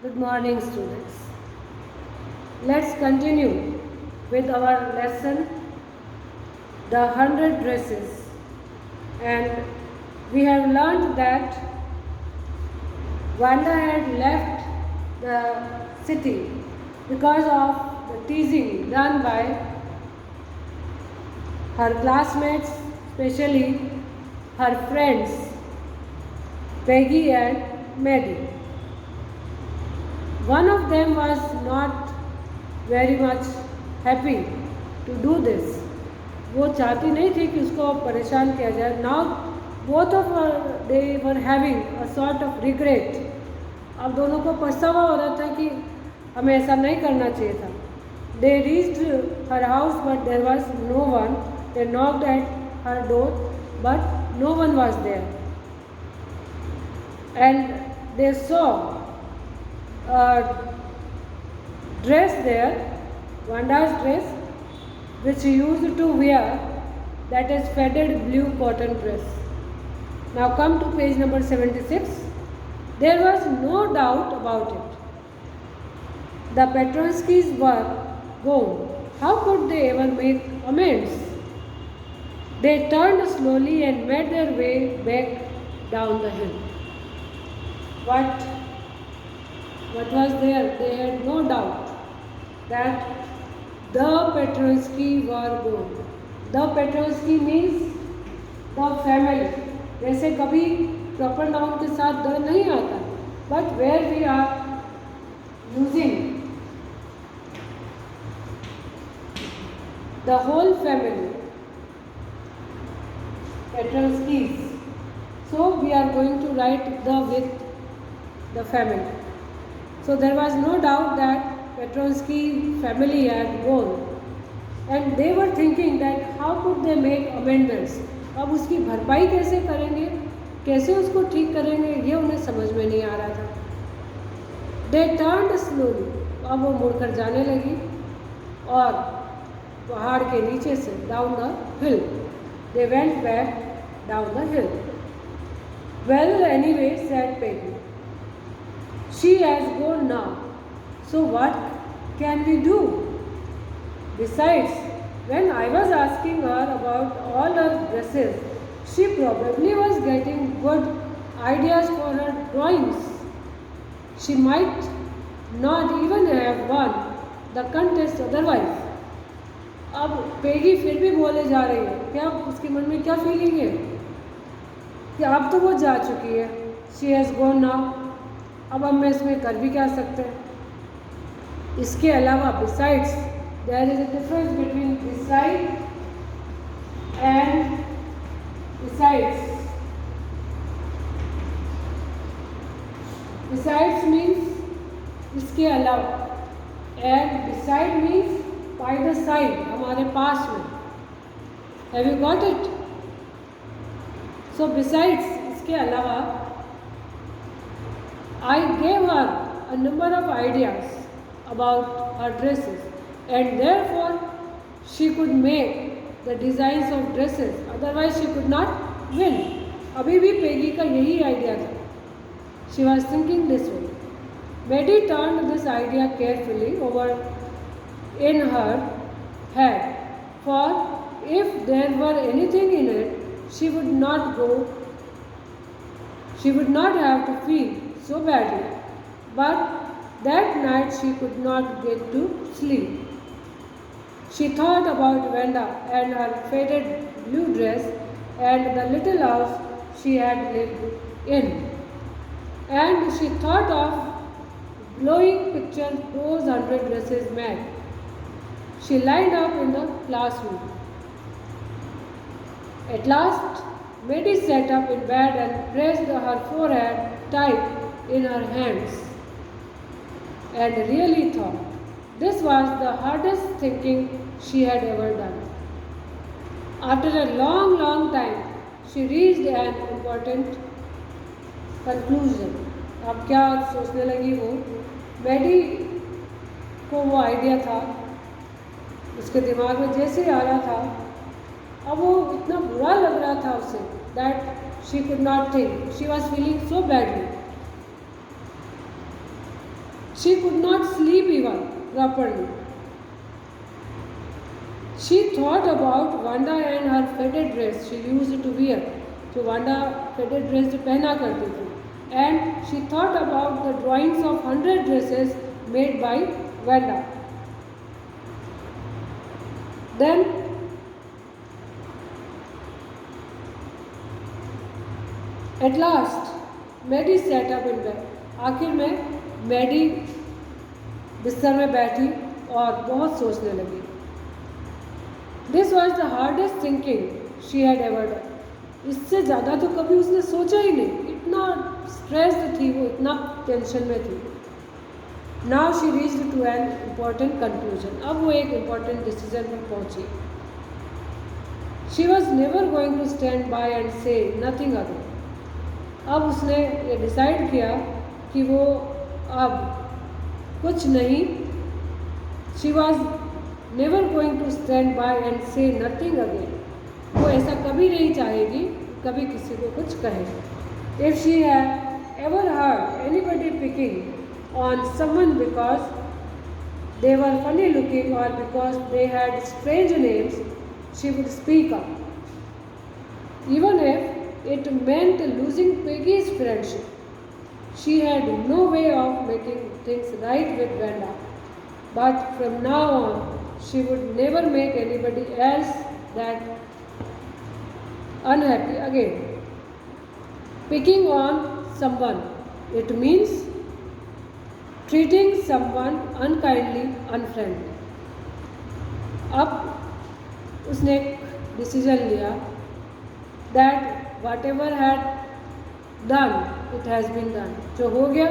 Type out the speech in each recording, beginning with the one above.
Good morning, students. Let's continue with our lesson, The 100 Dresses. And we have learned that Wanda had left the city because of the teasing done by her classmates, especially her friends, Peggy and Maddie. One of them was not very much happy to do this. वो चाहती नहीं थी कि उसको परेशान किया जाए. Now both of they were having a sort of regret. अब दोनों को पछतावा हो रहा था कि हमें ऐसा नहीं करना चाहिए था. They reached her house but there was no one. They knocked at her door but no one was there. And they saw a dress there, Vanda's dress, which she used to wear, that is faded blue cotton dress. Now come to page number 76. There was no doubt about it. The Petronskis were gone. How could they ever make amends? They turned slowly and made their way back down the hill. What was there? They had no doubt that the Petronsky were gone. The Petronsky means the family. जैसे कभी proper noun के साथ the नहीं आता, but where we are using the whole family, Petronskis. So we are going to write the with the family. So there was no doubt that Petronsky family had gone, and they were thinking that how could they make amendments. अब उसकी भरपाई कैसे करेंगे, कैसे उसको ठीक करेंगे, ये उन्हें समझ में नहीं आ रहा था. They turned slowly. अब वो मुड़कर जाने लगी और पहाड़ के नीचे से down the hill. They went back down the hill. Well, anyway, said Peggy. She has gone now. So what can we do? Besides, when I was asking her about all her dresses, she probably was getting good ideas for her drawings. She might not even have won the contest otherwise. अब Peggy फिर भी बोले जा रही है. क्या उसके मन में क्या फीलिंग है कि अब तो वो जा चुकी है. She has gone now. अब हम इसमें कर भी क्या सकते हैं. इसके अलावा besides, there is a difference between beside and besides. Besides means इसके अलावा, and beside means by the side, हमारे पास में. Have you got it? So besides, इसके अलावा, I gave her a number of ideas about her dresses, and therefore she could make the designs of dresses, otherwise she could not win. अभी भी Peggy का यही idea था. She was thinking this way. Maddie turned this idea carefully over in her head, for if there were anything in it, she would not have to feel so badly. But that night she could not get to sleep. She thought about Wanda and her faded blue dress and the little house she had lived in. And she thought of glowing pictures those 100 dresses made. She lined up in the classroom. At last, Maddie sat up in bed and pressed her forehead tight in her hands, and really thought this was the hardest thinking she had ever done. After a long, long time, she reached an important conclusion. अब क्या सोचने लगी वो? Maddie को वो idea था, उसके दिमाग में जैसे आ रहा था, अब वो इतना बुरा लग रहा था उसे, that she could not think. She was feeling so badly. She could not sleep even properly. She thought about Wanda and her faded dress she used to wear. जो वांडा faded dress जो पहना करती थी. And she thought about the drawings of 100 dresses made by Wanda. Then at last Maddie sat up in bed. आखिर में Maddie बिस्तर में बैठी और बहुत सोचने लगी. This was the hardest thinking she had ever done. इससे ज़्यादा तो कभी उसने सोचा ही नहीं. इतना स्ट्रेस्ड थी वो, इतना टेंशन में थी. Now she reached to an important conclusion. अब वो एक important decision पर पहुंची. She was never going to stand by and say nothing again. अब उसने ये डिसाइड किया कि वो अब कुछ नहीं. She was never going to stand by and say nothing again. वो ऐसा कभी नहीं चाहेगी कभी किसी को कुछ कहे. If she had ever heard anybody picking on someone because they were funny looking or because they had strange names, she would speak up. Even if it meant losing Peggy's friendship. She had no way of making things right with Wanda. But from now on, she would never make anybody else that unhappy again. Picking on someone, it means treating someone unkindly, unfriendly. अब उसने एक decision लिया that whatever had done, it has been done. जो हो गया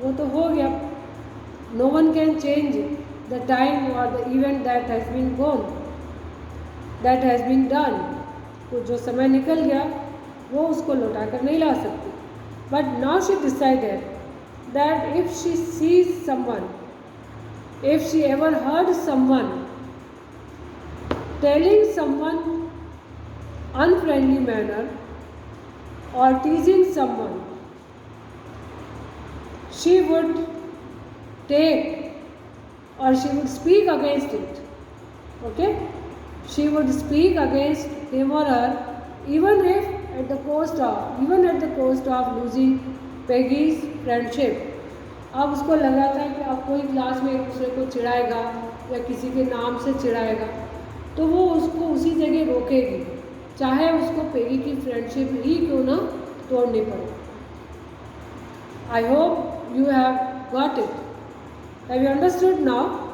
वो तो हो गया. No one can change the time or the event that has been gone, that has been done. तो जो समय निकल गया वो उसको लौटा कर नहीं ला सकती. But now she decided that if she sees someone, if she ever heard someone telling someone unfriendly manner or teasing someone, she would take or she would speak against it. Okay? She would speak against him or her even at the cost of losing Peggy's friendship. अब उसको लगा था कि अब कोई class में एक दूसरे को चिढ़ाएगा या किसी के नाम से चिढ़ाएगा तो वो उसको उसी जगह रोकेगी, चाहे उसको पेगी की फ्रेंडशिप ही क्यों ना तोड़नी पड़े. I hope you have got it. Have you understood now?